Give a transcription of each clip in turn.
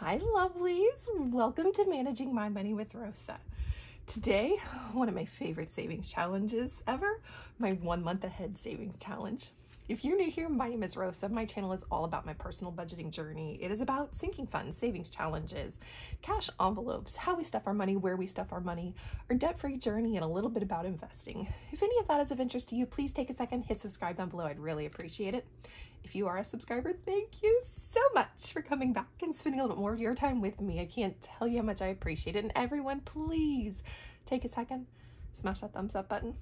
Hi lovelies, welcome to Managing My Money with Rosa. Today, one of my favorite savings challenges ever, my 1 month ahead savings challenge. If you're new here, my name is Rosa. My channel is all about my personal budgeting journey. It is about sinking funds, savings challenges, cash envelopes, how we stuff our money, where we stuff our money, our debt-free journey, and a little bit about investing. If any of that is of interest to you, please take a second, hit subscribe down below. I'd really appreciate it. If you are a subscriber, thank you so much for coming back and spending a little bit more of your time with me. I can't tell you how much I appreciate it. And everyone, please take a second, smash that thumbs up button.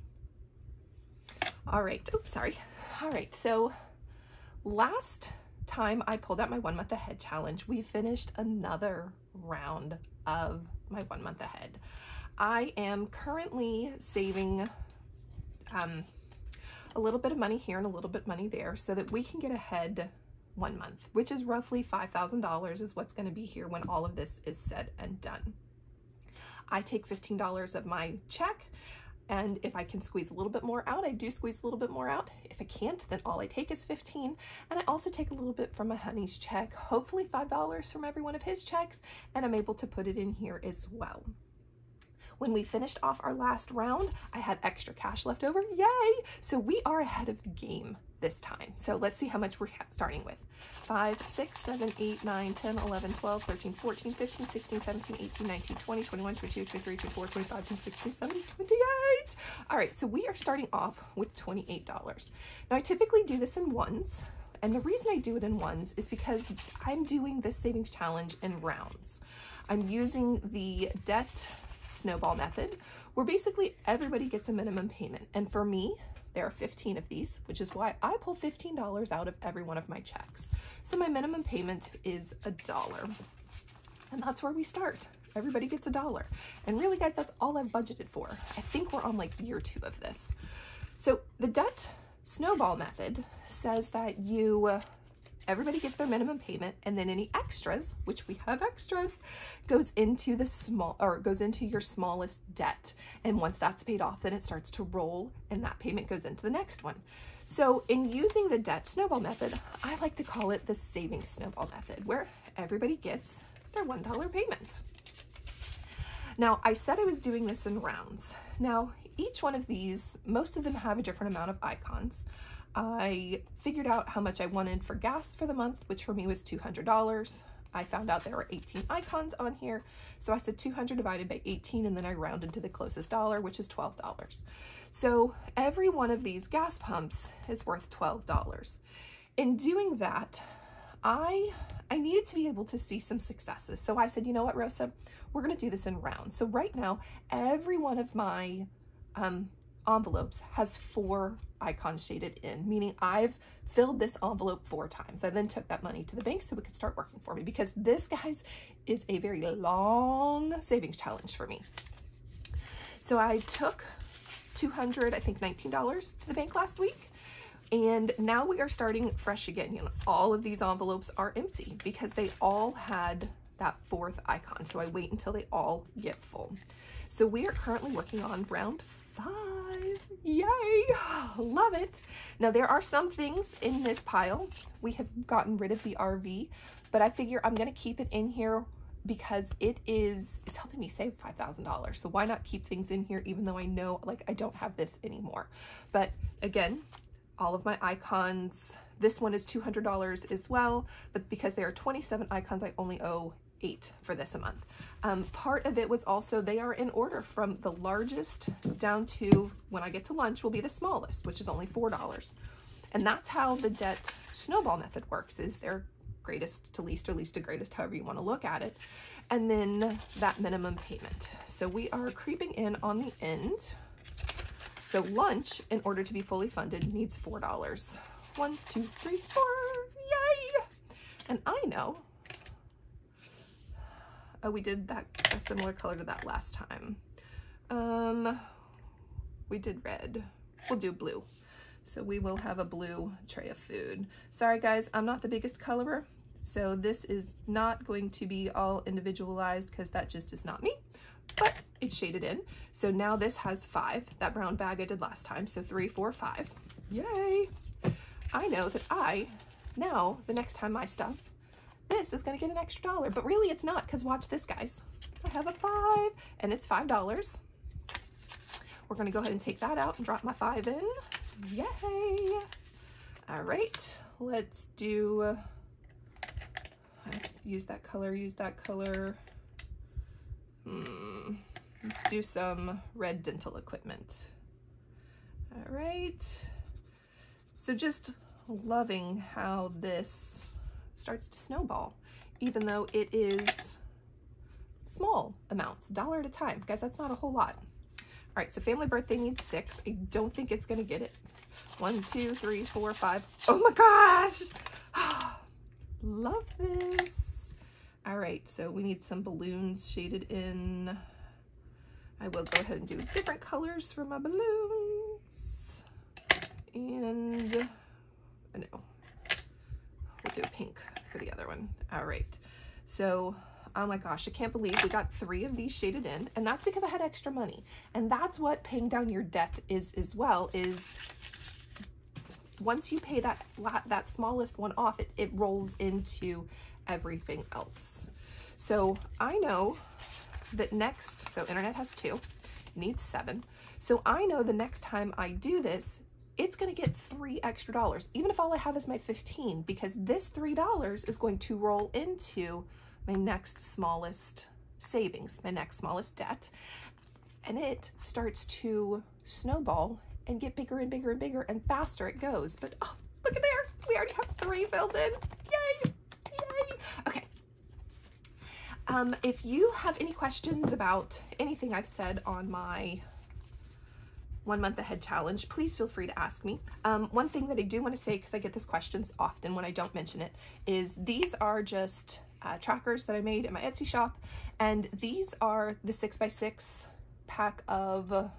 All right, oops, sorry. All right, so last time I pulled out my 1 month ahead challenge, we finished another round of my 1 month ahead. I am currently saving a little bit of money here and a little bit of money there so that we can get ahead 1 month, which is roughly $5,000 is what's going to be here when all of this is said and done. I take $15 of my check, and if I can squeeze a little bit more out, I do squeeze a little bit more out. If I can't, then all I take is $15. And I also take a little bit from my honey's check, hopefully $5 from every one of his checks, and I'm able to put it in here as well. When we finished off our last round, I had extra cash left over, yay! So we are ahead of the game this time. So let's see how much we're starting with. 5, 6, 7, 8, 9, 10, 11, 12, 13, 14, 15, 16, 17, 18, 19, 20, 21, 22, 23, 24, 25, 26, 27, 28. All right, so we are starting off with $28. Now I typically do this in ones, and the reason I do it in ones is because I'm doing this savings challenge in rounds. I'm using the debt snowball method, where basically everybody gets a minimum payment. And for me, there are 15 of these, which is why I pull $15 out of every one of my checks. So my minimum payment is $1. And that's where we start. Everybody gets $1. And really, guys, that's all I've budgeted for. I think we're on like year 2 of this. So the debt snowball method says that everybody gets their minimum payment, and then any extras, which we have extras, goes into your smallest debt. And once that's paid off, then it starts to roll and that payment goes into the next one. So in using the debt snowball method, I like to call it the savings snowball method, where everybody gets their $1 payment. Now, I said I was doing this in rounds. Now, each one of these, most of them have a different amount of icons. I figured out how much I wanted for gas for the month, which for me was $200. I found out there were 18 icons on here. So I said 200 divided by 18, and then I rounded to the closest dollar, which is $12. So every one of these gas pumps is worth $12. In doing that, I needed to be able to see some successes. So I said, you know what, Rosa, we're going to do this in rounds. So right now, every one of my envelopes has 4 icons shaded in, meaning I've filled this envelope 4 times. I then took that money to the bank so it could start working for me, because this, guys, is a very long savings challenge for me. So I took $200, I think $19 to the bank last week. And now we are starting fresh again. You know, all of these envelopes are empty because they all had that 4th icon. So I wait until they all get full. So we are currently working on round 5. Yay! Love it. Now there are some things in this pile. We have gotten rid of the RV, but I figure I'm going to keep it in here because it's helping me save $5,000. So why not keep things in here, even though I know like I don't have this anymore. But again, all of my icons, this one is $200 as well, but because there are 27 icons, I only owe 8 for this a month. Part of it was also, they are in order from the largest down to, when I get to lunch, will be the smallest, which is only $4. And that's how the debt snowball method works, is they're greatest to least, or least to greatest, however you want to look at it. And then that minimum payment. So we are creeping in on the end. So lunch, in order to be fully funded, needs $4. 1, 2, 3, 4, yay! And I know, oh, we did that a similar color to that last time. We did red. We'll do blue. So we will have a blue tray of food. Sorry guys, I'm not the biggest colorer, so this is not going to be all individualized because that just is not me, but it's shaded in. So now this has 5, that brown bag I did last time. So 3, 4, 5, yay. I know that now the next time I stuff this is going to get an extra $1, but really it's not, because watch this, guys. I have a 5 and it's $5. We're going to go ahead and take that out and drop my 5 in. Yay! All right, let's do, use that color, Let's do some red dental equipment. All right, so just loving how this starts to snowball, even though it is small amounts, $1 at a time. Guys, that's not a whole lot. All right, so family birthday needs 6. I don't think it's gonna get it. 1, 2, 3, 4, 5. Oh my gosh! Love this. All right, so we need some balloons shaded in. I will go ahead and do different colors for my balloons. And I know, we'll do pink for the other one. All right, so oh my gosh, I can't believe we got 3 of these shaded in, and that's because I had extra money. And that's what paying down your debt is as well, is once you pay that smallest one off, it rolls into everything else. So I know that next, so internet has 2, needs 7. So I know the next time I do this, it's gonna get $3 extra, even if all I have is my 15, because this $3 is going to roll into my next smallest savings, my next smallest debt, and it starts to snowball and get bigger and bigger and bigger, and faster it goes. But oh, look at there, we already have 3 filled in. Yay, yay. Okay, if you have any questions about anything I've said on my 1 month ahead challenge, please feel free to ask me. One thing that I do want to say, because I get this questions often when I don't mention it, is these are just trackers that I made in my Etsy shop, and these are the 6x6 pack of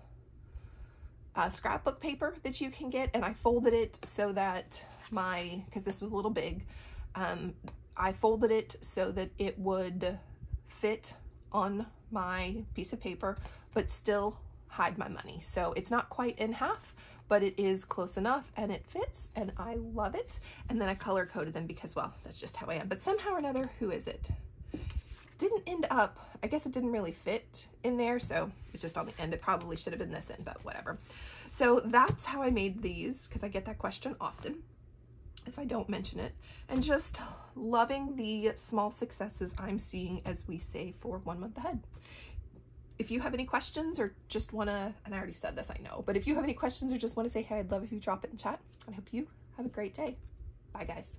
scrapbook paper that you can get, and I folded it so that because this was a little big, I folded it so that it would fit on my piece of paper but still hide my money. So it's not quite in half, but it is close enough, and it fits, and I love it. And then I color coded them because, well, that's just how I am. But somehow or another, who is it? Didn't end up, I guess it didn't really fit in there, so it's just on the end. It probably should have been this end, but whatever. So that's how I made these, because I get that question often if I don't mention it. And just loving the small successes I'm seeing as we save for 1 month ahead. If you have any questions or just want to, and I already said this, I know, but if you have any questions or just want to say hey, I'd love if you drop it in chat. I hope you have a great day. Bye, guys.